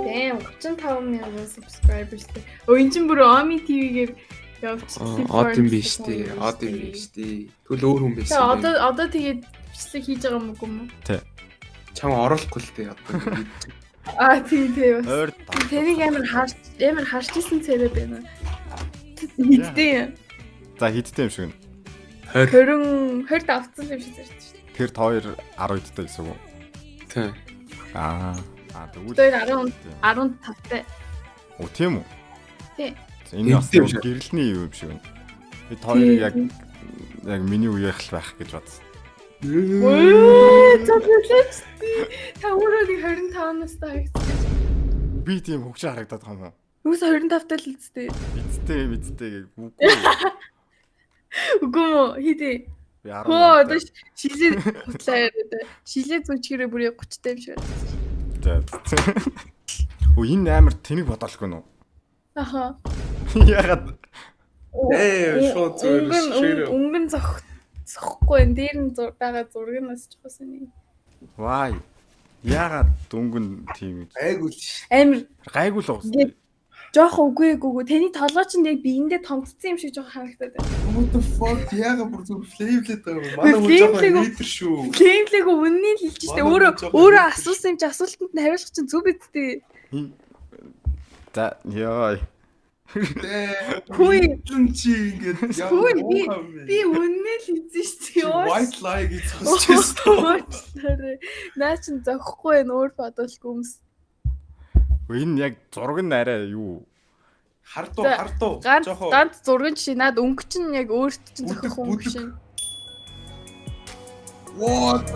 Damn 35,000 subscribersтэй. Энэ чинь бүр Omi TV-гээр явуулчихсан. Од юм биш тий. Од юм биш тий. Тэгвэл өөр хүн байсан. Одоо тэгээд бичлэг хийж байгаа юм уу? Тий. Чам оруулахгүй л тий одоо. Тийм бас. Ойр Тэрийг амар харж исэн царай байна. Хиттэй. За хиттэй юм шиг. 20 авцсан юм шиг зэрэг шүү дээ. Тэр хоёр 10 идтэй гэсэн үг. Тий. Тэгвэл 15-тай. Оо тийм үү? Тий. Энэ бас гэрэлний юм шиг байна. Бид хоёр яг миний үеийнх л байх гэж бодсон. Та өөрөө 25 настай хайгцсан. Би тийм хөгжөө харагдаад байгаа юм уу? Юус 25-тай л үсттэй. Эцтэй үгүй. Үгүй мө хийдэ. Би 10. Одоо шилээ хутлаа яриад. Шилээ зүчгэрээ бүр 30-тай юм шиг байна. Оо энэ амар тэнэг бодоолгүй нөө. Аха. Ягаад? Шууд зүгээр. Өнгөн зохгүй энэ дээр нь байгаа зураг нь бас чухал нэг. Вай. Ягаад дөнгөн тийм гэж. Айгуул ш. Амир Гайгүй л уус. жоох үгүй. Таны толгой чинь яг биендээ томцсон юм шиг жоох харагдаад байна. What the fuck яга бүр зүгээр флейвлээд байгаа юм. Манай хүн жоохон лидер шүү. Геймлэг үнний л хэлж штэ. Өөрөө асуусан юм чи асуултанд нь хариулах чинь зүг бидтэй. За ёо. Хүй чи ингэж яа. би үнний л хэлсэн штэ. Ёо. White lie гэж сонсчихсон. Наа чин зөхгүй энэ өөр бодолгүй юмс. Энэ яг зураг нь арай юу? Хардуу. Ганц зургийн жишээ наад өнгө чинь яг өөрт чинь зохих өнгө шин. What?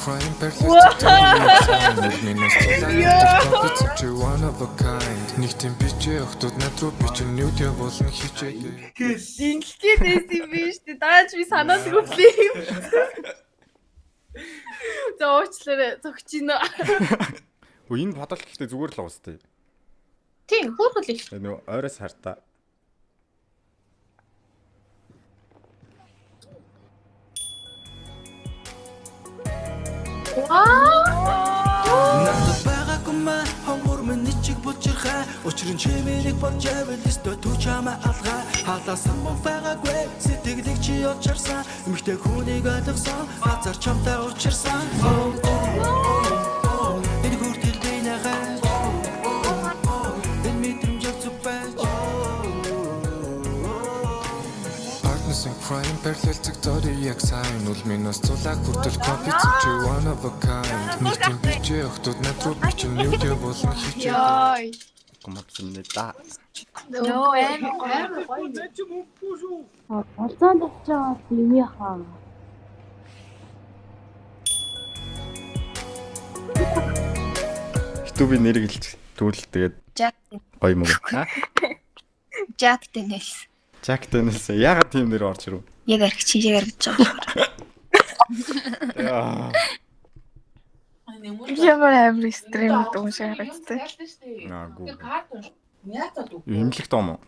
Crime perfect. One of a kind. Nicht im Budget, ach dort nicht drauf, ich bin nicht der was mich хичээдэг. Инглитэй дэс юм биш үү? Дааж би санаадгүй юм. За уучлаарай, зогч гинэ. Оо энэ бодол гэхдээ зүгээр л уустай. Тийм, хөөрхөл их. Нөө ойроос хартаа. Надад байгаагүй маа хонгор минь чиг бочирхаа учрын чимээг болж байвал өстө түчамаа алгаа халаасан мөн байгаагүй сэтгэлийг чи очирсан эмхтэй хүнийг ойлгосон базар чамтай учирсан энэ хүртэл би нагаа энэ мэдрэмжээр зүбэж Partners in crime perfect зөрийг сайн үл минь цулаг хүртэл компьютер чи one of a kind. Nicht im Budget, ach dort nicht drauf, ich bin nicht der was mich хичээдэг. Гомцсон нэ да. Нөө Болзоон тавьчаа юм яхаа. YouTube нэрийг хэлж тэгвэл тэгээд Jack гоё юм уу? Jack Daniels. Jack Daniels ягаад тийм нэр орж ирв? Яг арх чи яг аргиж байгаа. ямар амир стрим дүүн шиг харагдсан. Гүү. Имлэг том уу?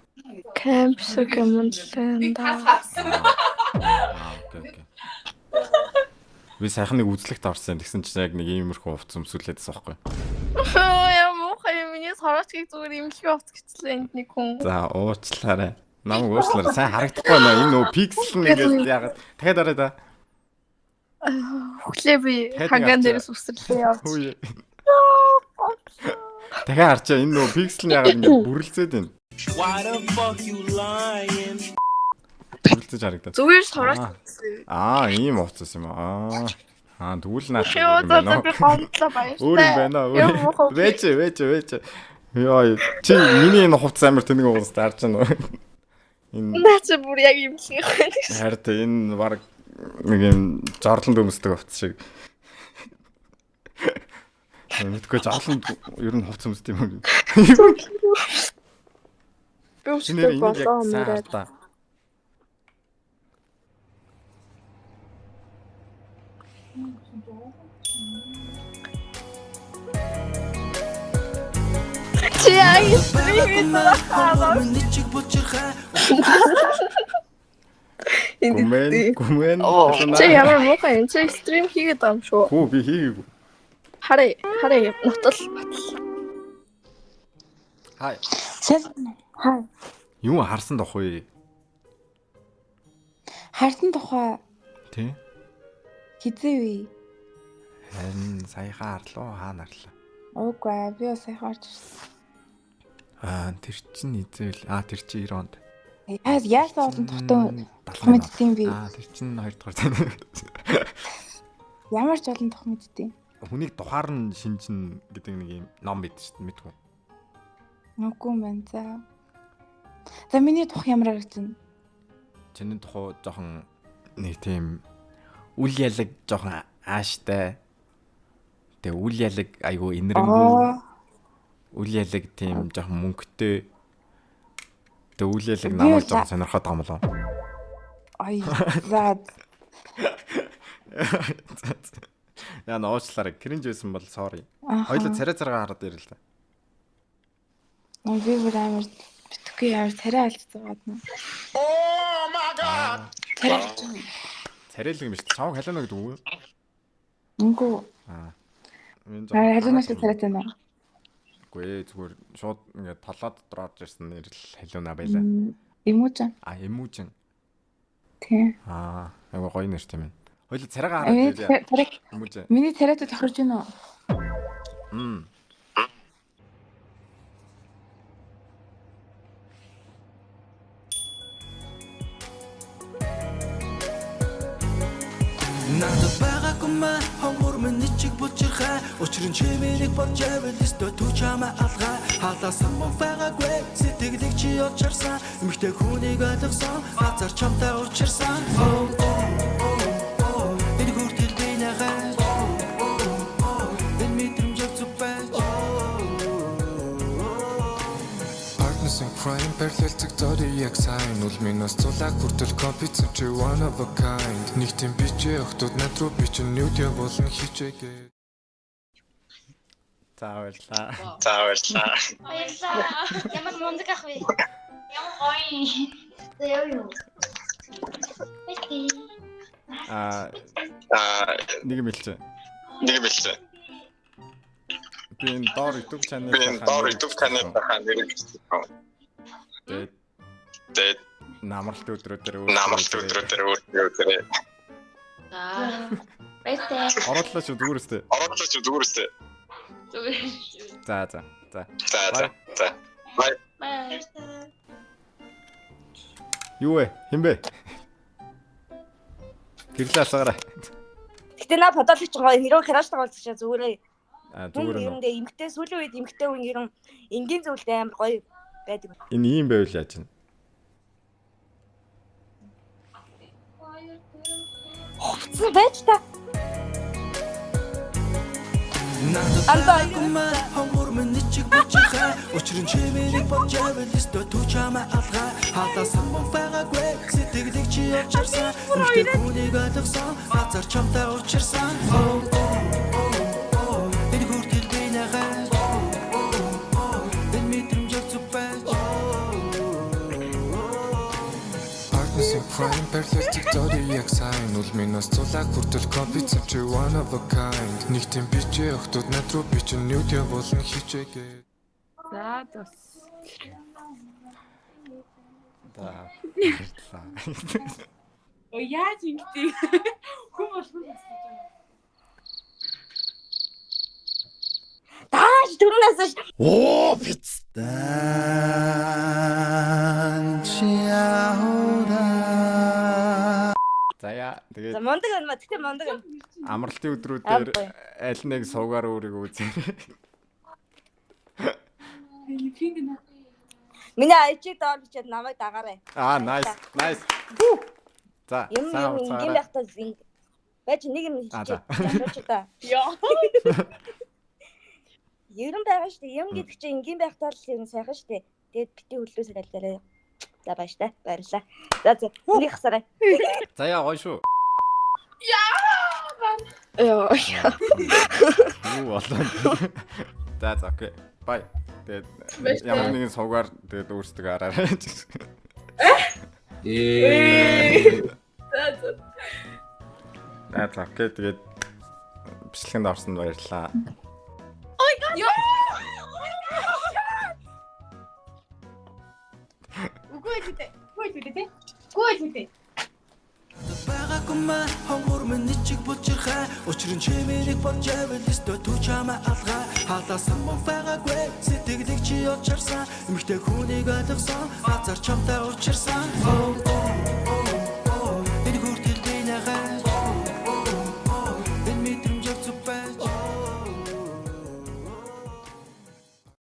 Camp шиг юм л да. Окей. Би сайхан нэг үзлэгт орсон. Тэгсэн чинь яг нэг иймэрхүү хувц өмсүүлээдсэн байхгүй. Яа муухай юм миний сороочгийг зүгээр имлэг хувц гэцлээ энд нэг хүн. За уучлаарай. Намайг уучлаарай. Сайн харагдахгүй байна. Энэ нөө пиксел нь ингээд яагаад дахиад орой да. Хөглөө би ханган дээрээс үсрэрлээ явж. Дахиад харчаа энэ нөө пиксел нь яагаад ингээд бүрлцээд байна. Why the fuck you lying? Бүрлцэж харагдаад. Зүгээр сорооч. Ийм уцсан юм аа. Тэгвэл наад. Яа би гомдлоо баяр. Өөр юм байна уу? Вэж. Яа, чи миний энэ хувцас амар тэнэг уустай харж байна уу? Энэ Наач бүр яг юм шиг байна. хард энэ баг нэг юм жорлон дөмсдөг хувцас шиг. Мэдгүй жааланд ер нь хувц юмс тийм үү. Би Шинээр өөртөө энийг болоо яг сайн мөрөөд. хардаа. Чи яг стрим Хонгор минь чиг бочирхай. Гүмэн. Чи ямар муухай юм. Чи стрим хийгээд байгаа юм шүү. Хөө би хийгээгүй. Хараа нутал. Хай. Хаа. Юу харсан тоххой? Харсан тухай Тий. хизээ вэ? Хэн саяхан харлуу хаана харлаа? Уугүй би бас их харж ирсэн. Тэр чинь эзэл. Тэр чинь 90 онд. Яасан олон тогтоо мэддэм би. Тэр чинь 2 дугаар тань. Ямар ч олон тох мэддэм. Хүнийг тухаар нь шинжин гэдэг нэг юм ном байд шүү дээ мэдгүй. Үгүй мэн за. За миний тух ямар харагдана? Чиний тухай жоохон нэг тийм үл ялэг жоохон ааштай. Тэгээ үл ялэг айгу инэрэнгүй. Үл ялэг тийм жоохон мөнгөтэй. Тэгээ үл ялэг намайг жоохон сонирхоод байгаа юм болов. Ай за. Яа нуучлаарай. Кринж байсан бол sorry. Хоёул царай заргаа хараад ирэл та. Би бүр амар битгүй ямар царай алдсан гадна. Oh my god. Царай. Царайлаг юм шүү дээ. Чамаг халиана гэдэг үү? Үгүй. Минь Халуунаас царай тань. Үгүй зүгээр шууд ингээд толгой дотор орж ирсэн нэрэл халиуна байла. Эмүүжин. Эмүүжин. Тий. Айгу гоё нэр тийм ээ. Хоёул царайгаа хараад ирээ. Царай. Эмүүжин. Миний царайтай тохирж гинөө. Надад байгаагүй маа хонгор минь чиг бочирхай. Учир нь чимээг болж байвал өстө түчамаа алгаа. Халаасан мөн байгаагүй сэтгэлийг чи олчирсан. Эмэгтэй хүнийг ойлгосон газар чамтай учирсан. Энэ хүртэл би нахаж. Энэ мэдрэмжийг зүбэж. Partners in crime параллелцэг зори яг сайн үл минаас цулааг хүртэл компьютер чи one of a kind. Нэг тийм бичээ охтууд над руу би чинь нүдэ болон хичээгээ. Зааварлаа. Баярлаа. Ямар мундаг ах вэ? Ямар гоё. Яа юу. Нэг юм хэлчихэ. Би энэ доор YouTube channel хаа нэрийг тэгээд намралт өдрөдөр өөр. Баярлалаа. Оруулаа шүү дүүрстэй. За. Бай. Юу вэ? Хинбэ? Гэрлээ асаараа. Гэтэ наа подол хийчих гоё хэрэг храаштай болчихоо зүгээрээ. Зүгээр нь. Үүндээ эмгтэй сүүлийн үед эмгтэй хүн ерөн энгийн зүйлтэй амар гоё байдаг. Энэ ийм байвал яаж вэ? Хувцас байж та. Надад хонгор минь чиг бочирхай. Учир нь чимээг болж байвал өстө түчамаа алгаа. Халаасан мөн байгаагүй сэтгэлийг чи олчирсан. Эмэгтэй хүнийг ойлгосон газар чамтай учирсан. Энэ хүртэл би нахаж. Энэ мэдрэмжийг зүбэж. Partners in crime параллелцэг зори яг сайн үл минаас цулааг хүртэл компьютер чи one of a kind. Нэг тийм бичээ охтууд над руу би чинь нүдэ болон хичээгээ. За тас. Яаж ингэдэг? Хүн болгоно асууж байгаа. Тааш түрнээс Оо пиц. Заяа тэгээд мундаг юм ба тэгтээ мундаг юм. амралтын өдрүүдээр аль нэг суугаар өөрийгөө үзье. Миний айчиг доор бичээд намайг дагаарай. Nice. За. Юм ингийн байхдаа байж нэг юм За. хийчих та. Яа. Ерөн байгаа шүү дээ. Юм гэдэг чинь энгийн байх тал ер нь сайхан шүү дээ. Тэгээд бити хөллөө санаалаарай. За баяр та. Баярлаа. За нэг хасараа. За яа гоё шүү. Яа. Юу болоо. За окей. Бай. Тэгээд ямар нэгэн сувгаар тэгээд өөрсдөө араарай. За окей. Тэгээд бичлэгэнд орсонд баярлалаа. Гүйтэй. Байгаагүй хонгор минь чиг бочирхай учир нь чимээг болж байвал өстө түчамаа алгаа халаасан мөн байгаагүй сэтгэлийг чи очирсан эмхтэй хүнийг ойлгосон газар чамтай учирсан